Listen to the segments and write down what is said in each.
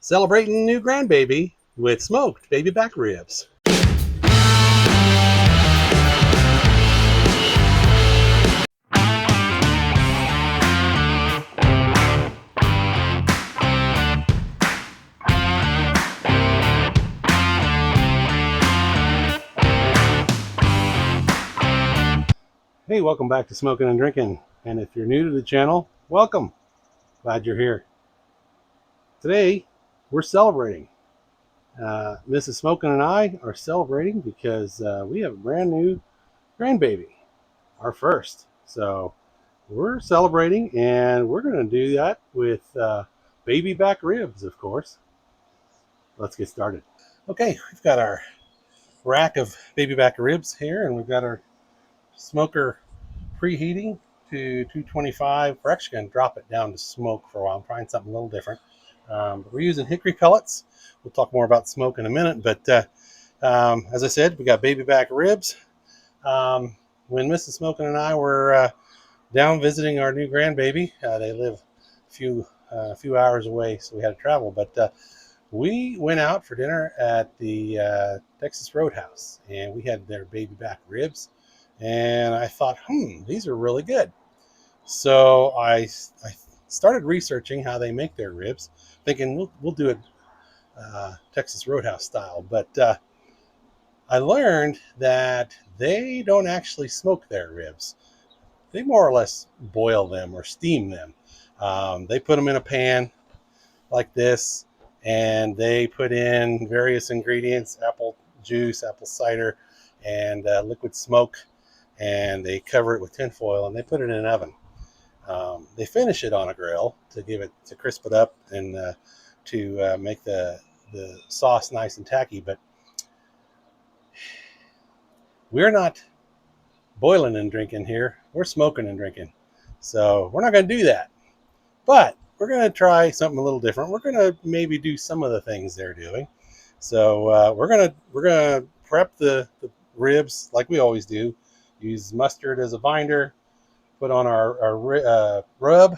Celebrating new grandbaby with smoked baby back ribs. Hey, welcome back to Smokin and Drinkin. And if you're new to the channel, welcome. Glad you're here. Today, we're celebrating. Mrs. Smokin and I are celebrating because we have a brand new grandbaby, our first. So we're celebrating, and we're going to do that with baby back ribs, of course. Let's get started. Okay, we've got our rack of baby back ribs here, and we've got our smoker preheating to 225. We're actually going to drop it down to smoke for a while. I'm trying something a little different. We're using hickory pellets. We'll talk more about smoke in a minute, but as I said, we got baby back ribs. When Mrs. Smokin and I were down visiting our new grandbaby, they live a few hours away, so we had to travel, but we went out for dinner at the Texas Roadhouse, and we had their baby back ribs, and I thought, these are really good. So I started researching how they make their ribs, thinking we'll do it Texas Roadhouse-style, but I learned that they don't actually smoke their ribs. They more or less boil them or steam them. They put them in a pan like this, and they put in various ingredients: apple juice, apple cider, and liquid smoke, and they cover it with tin foil, and they put it in an oven. They finish it on a grill to crisp it up and to make the sauce nice and tacky. But we're not boiling and drinking here. We're smoking and drinking. So we're not going to do that. But we're going to try something a little different. We're going to maybe do some of the things they're doing. So we're gonna prep the ribs like we always do. Use mustard as a binder. Put on our rub.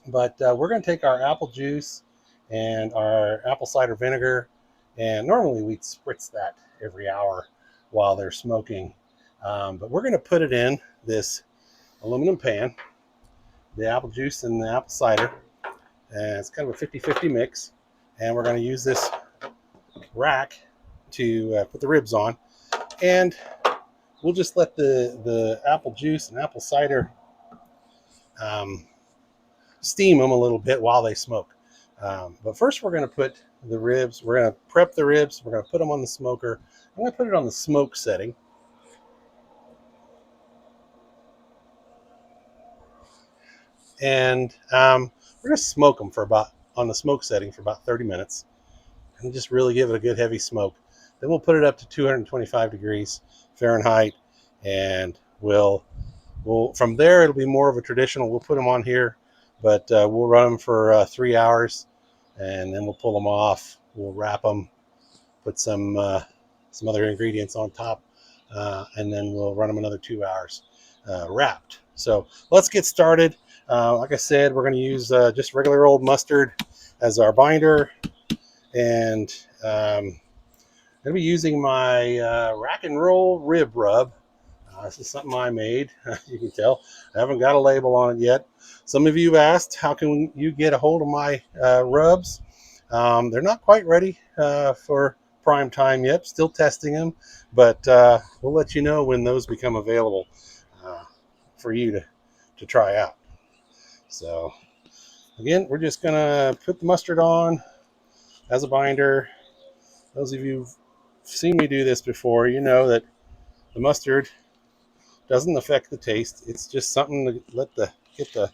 But we're going to take our apple juice and our apple cider vinegar, and normally we'd spritz that every hour while they're smoking. But we're going to put it in this aluminum pan, the apple juice and the apple cider, and it's kind of a 50-50 mix. And we're going to use this rack to put the ribs on, and we'll just let the apple juice and apple cider steam them a little bit while they smoke. But first we're going to put the ribs, we're going to prep the ribs, we're going to put them on the smoker. I'm going to put it on the smoke setting. And we're going to smoke them on the smoke setting for about 30 minutes and just really give it a good heavy smoke. Then we'll put it up to 225 degrees Fahrenheit, and we'll from there it'll be more of a traditional. We'll put them on here, but we'll run them for 3 hours, and then we'll pull them off. We'll wrap them, put some other ingredients on top, and then we'll run them another 2 hours wrapped. So let's get started. Like I said, we're going to use just regular old mustard as our binder, and I'm going to be using my rack and roll rib rub. This is something I made. You can tell I haven't got a label on it yet. Some of you have asked, how can you get a hold of my rubs? They're not quite ready for prime time yet. Still testing them, but we'll let you know when those become available for you to try out. So again, we're just going to put the mustard on as a binder. Those of you who've seen me do this before, you know that the mustard doesn't affect the taste. It's just something to get the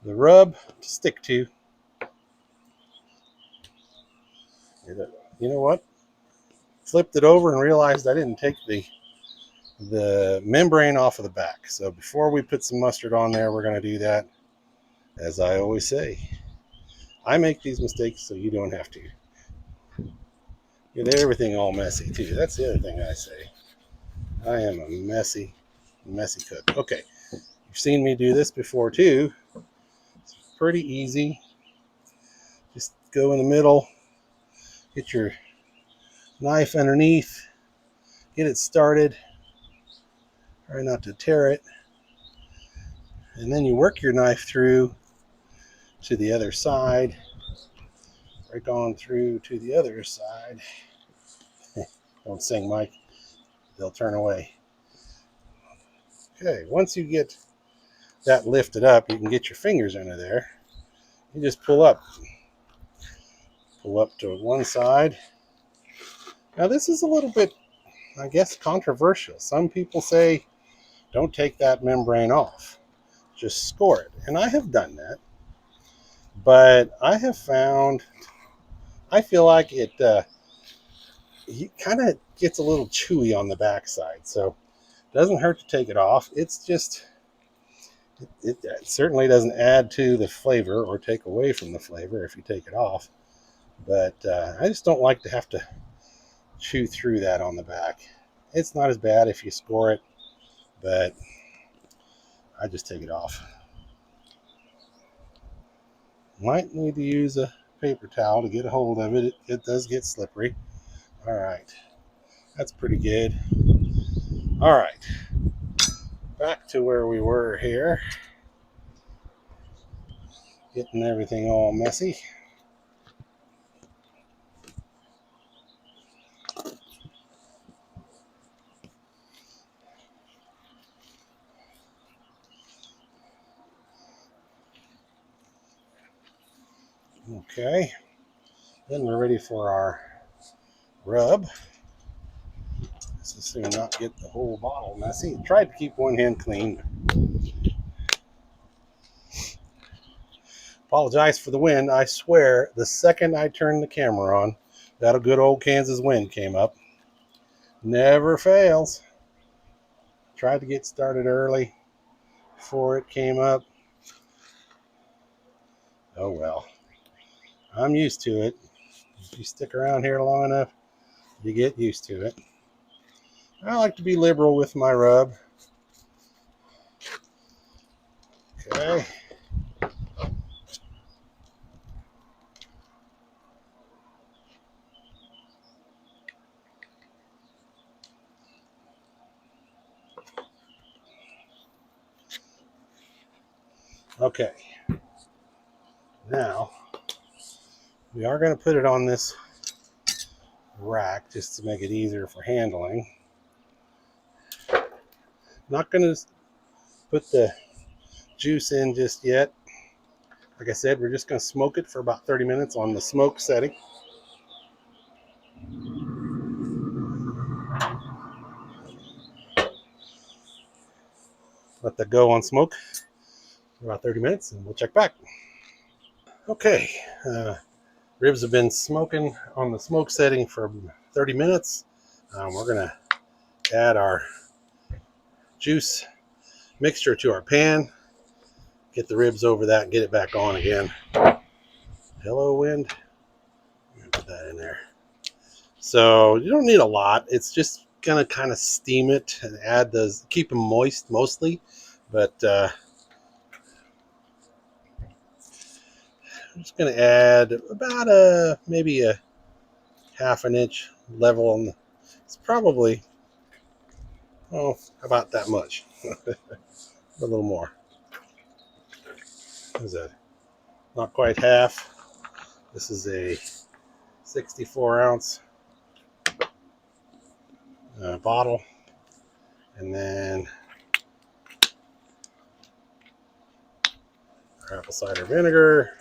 rub to stick to. You know what? Flipped it over and realized I didn't take the membrane off of the back. So before we put some mustard on there, we're going to do that. As I always say, I make these mistakes so you don't have to. Get everything all messy too. That's the other thing I say. I am a messy cook. Okay, you've seen me do this before too. It's pretty easy. Just go in the middle, get your knife underneath, get it started, try not to tear it, and then you work your knife through to the other side, right on through to the other side. Don't sing, Mike, they'll turn away. Okay, once you get that lifted up, you can get your fingers under there. You just pull up to one side. Now this is a little bit, I guess, controversial. Some people say don't take that membrane off, just score it, and I have done that, but I have found, I feel like it kind of gets a little chewy on the backside, so it doesn't hurt to take it off. It's just, it certainly doesn't add to the flavor or take away from the flavor if you take it off, but I just don't like to have to chew through that on the back. It's not as bad if you score it, but I just take it off. Might need to use a paper towel to get a hold of it. It does get slippery. All right, that's pretty good. All right, back to where we were here, getting everything all messy. Okay, then we're ready for our rub. This is to not get the whole bottle messy. Tried to keep one hand clean. Apologize for the wind. I swear, the second I turned the camera on, that a good old Kansas wind came up. Never fails. Tried to get started early before it came up. Oh well. I'm used to it. If you stick around here long enough, you get used to it. I like to be liberal with my rub. Okay. Okay. Now, we are going to put it on this rack just to make it easier for handling. Not going to put the juice in just yet. Like I said, we're just going to smoke it for about 30 minutes on the smoke setting. Let that go on smoke for about 30 minutes and we'll check back. Okay, ribs have been smoking on the smoke setting for 30 minutes. We're going to add our juice mixture to our pan, get the ribs over that and get it back on again. Hello, wind. Put that in there. So you don't need a lot. It's just gonna kind of steam it and add those, keep them moist mostly, but I'm just gonna add about maybe a half an inch level on. It's probably about that much, a little more. What is that? Not quite half. This is a 64 ounce bottle, and then apple cider vinegar,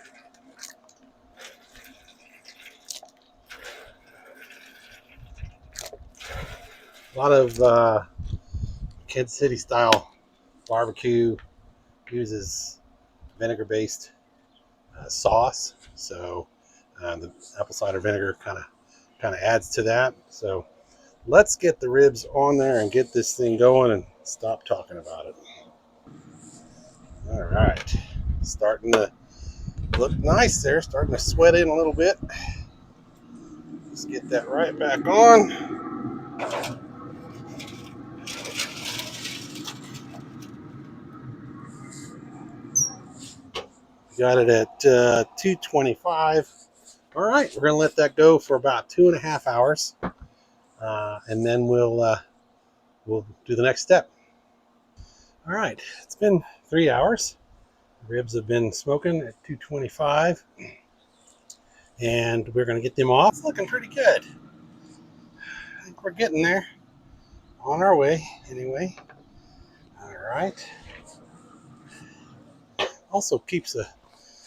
a lot of Kansas City style barbecue uses vinegar based sauce, so the apple cider vinegar kind of adds to that. So let's get the ribs on there and get this thing going and stop talking about it. All right, starting to look nice there, starting to sweat in a little bit. Let's get that right back on. Got it at 225 All right, we're going to let that go for about 2.5 hours, and then we'll do the next step. All right, it's been 3 hours. Ribs have been smoking at 225, and we're going to get them off. It's looking pretty good. I think we're getting there. On our way, anyway. All right. Also keeps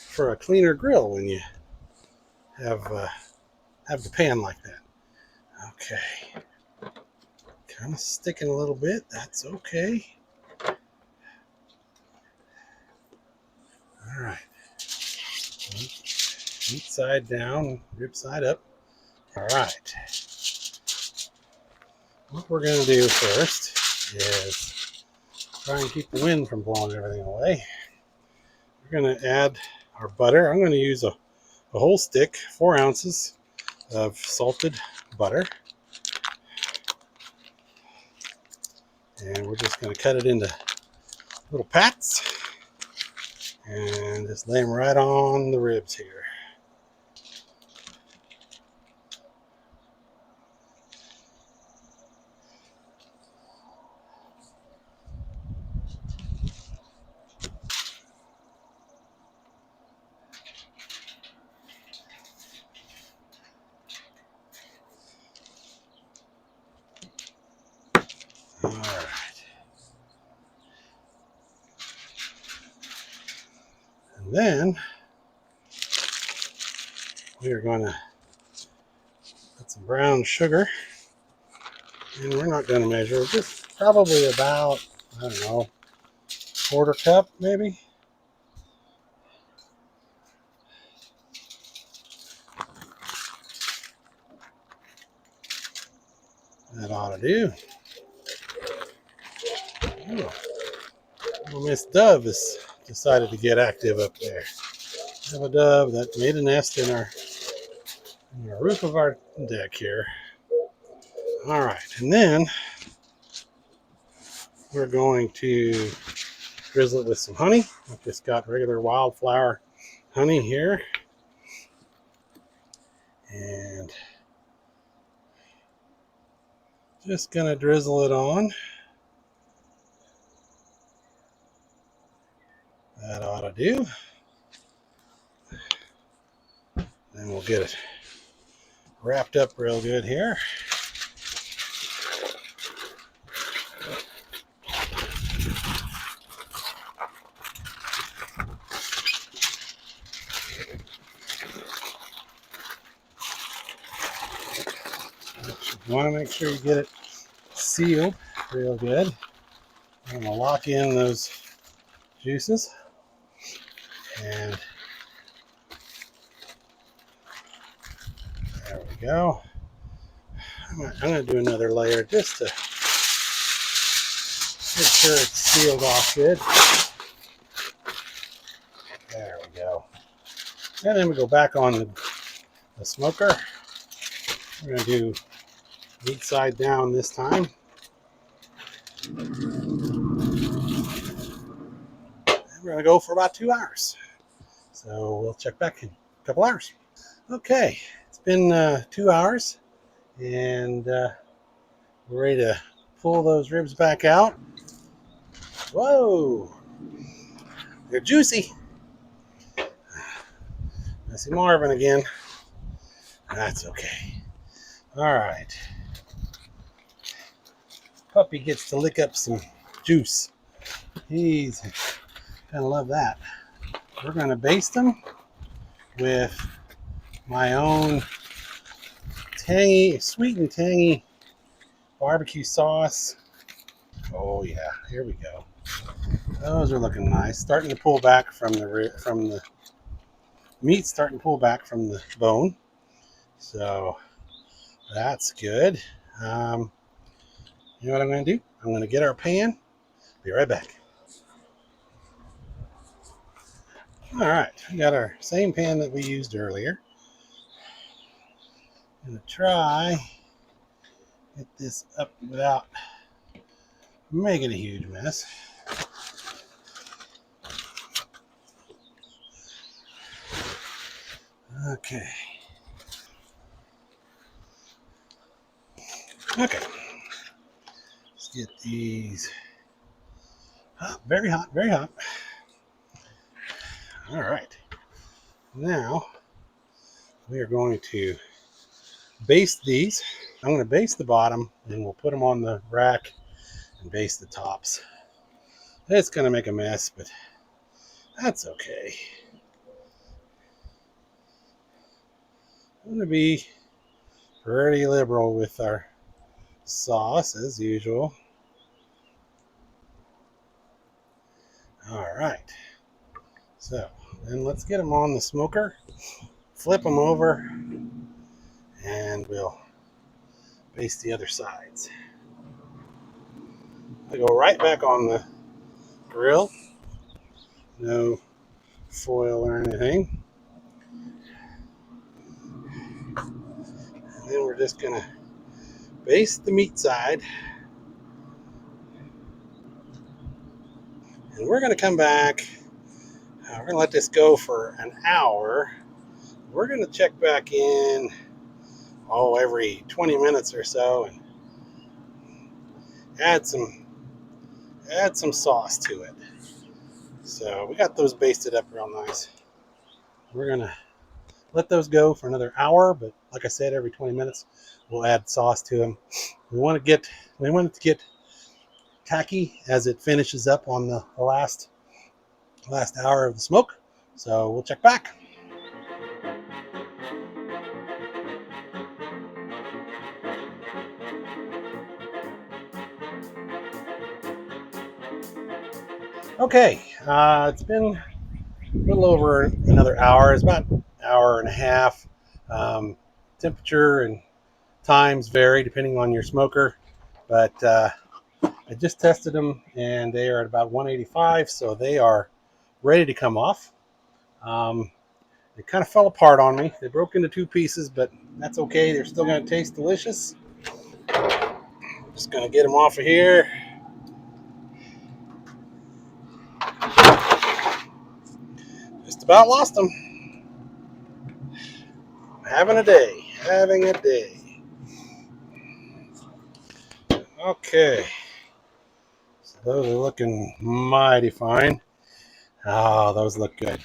for a cleaner grill when you have the pan like that. Okay. Kind of sticking a little bit. That's okay. All right. Meat side down, rib side up. All right. What we're going to do first is try and keep the wind from blowing everything away. We're going to add our butter. I'm going to use a whole stick, 4 ounces of salted butter. And we're just going to cut it into little pats and just lay them right on the ribs here. All right. And then we are going to put some brown sugar, and we're not going to measure, just probably about, I don't know, 1/4 cup maybe. That ought to do. Oh, little Miss Dove has decided to get active up there. We have a dove that made a nest in the roof of our deck here. All right, and then we're going to drizzle it with some honey. I've just got regular wildflower honey here. And just gonna drizzle it on. That ought to do. Then we'll get it wrapped up real good here. You want to make sure you get it sealed real good. I'm going to lock in those juices. And there we go. I'm going to do another layer just to make sure it's sealed off good. There we go. And then we go back on the smoker. We're going to do meat side down this time. We're going to go for about 2 hours. So we'll check back in a couple hours. Okay, it's been 2 hours, and we're ready to pull those ribs back out. Whoa, they're juicy. I see Marvin again. That's okay. All right. Puppy gets to lick up some juice. He's gonna love that. We're gonna baste them with my own tangy, sweet and tangy barbecue sauce. Oh yeah, here we go. Those are looking nice. Starting to pull back from the meat. Starting to pull back from the bone. So that's good. You know what I'm going to do? I'm going to get our pan. Be right back. All right, we got our same pan that we used earlier. I'm going to try get this up without making a huge mess. Okay. Okay, let's get these hot, very hot, very hot. All right, now we are going to baste these. I'm going to baste the bottom, and we'll put them on the rack and baste the tops. It's going to make a mess, but that's okay. I'm going to be pretty liberal with our sauce as usual. All right, so then let's get them on the smoker, flip them over, and we'll baste the other sides. I go right back on the grill, no foil or anything. And then we're just gonna baste the meat side, and we're gonna come back. We're gonna let this go for an hour. We're gonna check back in every 20 minutes or so and add some sauce to it. So we got those basted up real nice. We're gonna let those go for another hour, but like I said, every 20 minutes we'll add sauce to them. We want it to get tacky as it finishes up on the last hour of the smoke. So we'll check back. Okay, it's been a little over another hour. It's about an hour and a half. Temperature and times vary depending on your smoker, but I just tested them and they are at about 185, so they are ready to come off. They kind of fell apart on me. They broke into two pieces, but that's okay. They're still going to taste delicious. Just going to get them off of here. Just about lost them. Having a day. Having a day. Okay. So those are looking mighty fine. Oh, those look good.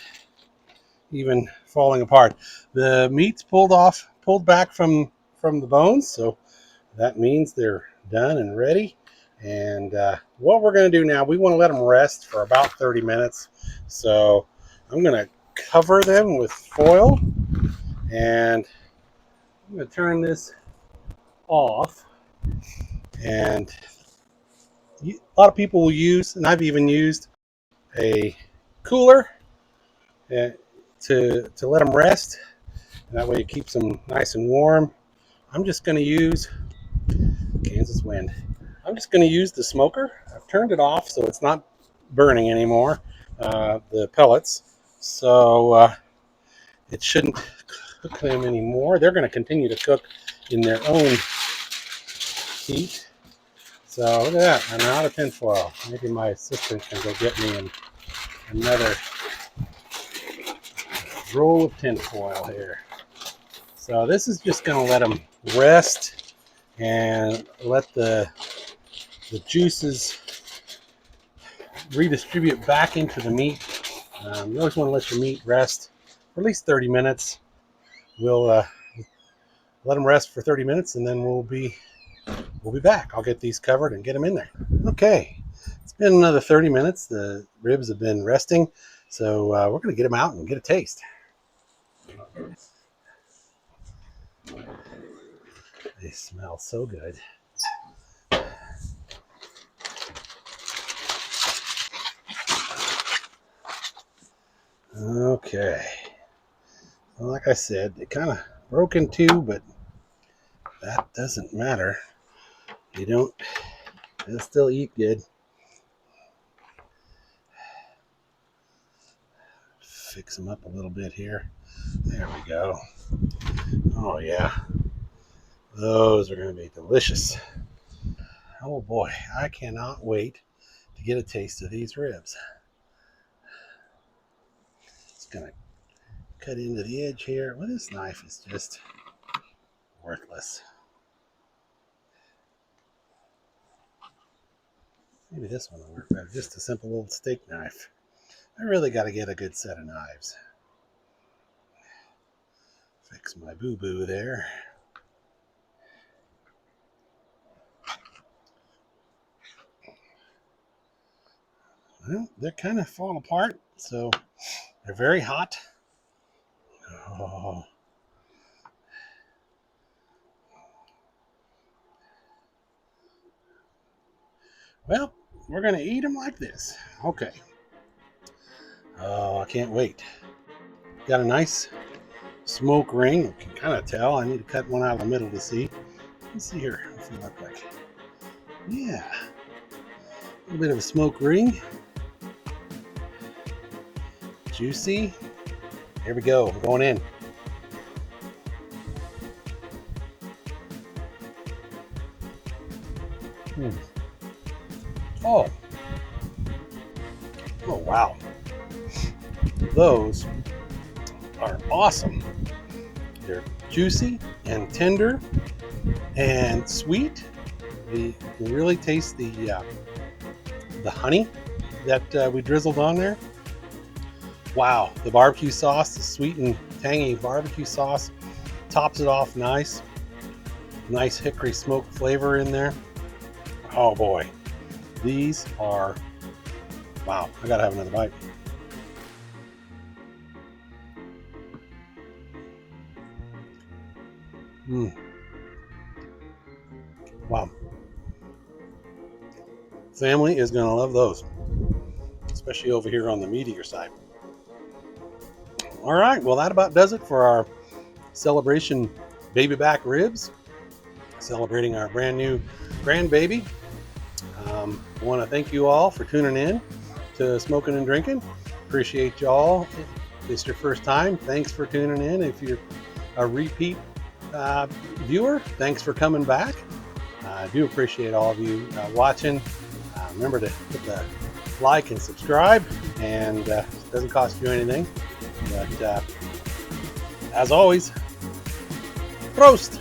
Even falling apart. The meat's pulled back from the bones, so that means they're done and ready. And what we're going to do now, we want to let them rest for about 30 minutes. So I'm going to cover them with foil, and I'm going to turn this off. And a lot of people will use, and I've even used, a cooler to let them rest. And that way it keeps them nice and warm. I'm just going to use Kansas wind. I'm just going to use the smoker. I've turned it off so it's not burning anymore, the pellets. So it shouldn't cook them anymore. They're going to continue to cook in their own heat. So look at that. I'm out of tinfoil. Maybe my assistant can go get me another roll of tinfoil here. So this is just going to let them rest and let the juices redistribute back into the meat. You always want to let your meat rest for at least 30 minutes. We'll let them rest for 30 minutes, and then we'll be back. I'll get these covered and get them in there. Okay, it's been another 30 minutes. The ribs have been resting, so we're going to get them out and get a taste. They smell so good. Okay, well, like I said, they kind of broke in two, but that doesn't matter. They'll still eat good. Fix them up a little bit here. There we go. Oh yeah, those are going to be delicious. Oh boy, I cannot wait to get a taste of these ribs. It's going to cut into the edge here. Well, this knife is just worthless. Maybe this one will work better. Just a simple little steak knife. I really got to get a good set of knives. Fix my boo-boo there. Well, they're kind of falling apart, so they're very hot. Oh. Well, we're going to eat them like this. Okay. Oh, I can't wait. Got a nice smoke ring. You can kind of tell. I need to cut one out of the middle to see. Let's see here. What's it look like? Yeah. A little bit of a smoke ring. Juicy. Here we go. We're going in. Oh. Oh, wow. Those are awesome. They're juicy and tender and sweet. You can really taste the honey that we drizzled on there. Wow, the barbecue sauce, the sweet and tangy barbecue sauce tops it off nice. Nice hickory smoke flavor in there. Oh boy, these are, wow, I gotta have another bite. Wow. Family is gonna love those, especially over here on the meatier side. All right, well, that about does it for our celebration baby back ribs, celebrating our brand new Grandbaby. I want to thank you all for tuning in to Smokin and Drinkin. Appreciate y'all. If it's your first time, thanks for tuning in. If you're a repeat viewer, thanks for coming back. I do appreciate all of you watching. Remember to hit the like and subscribe, and it doesn't cost you anything. But as always, Prost!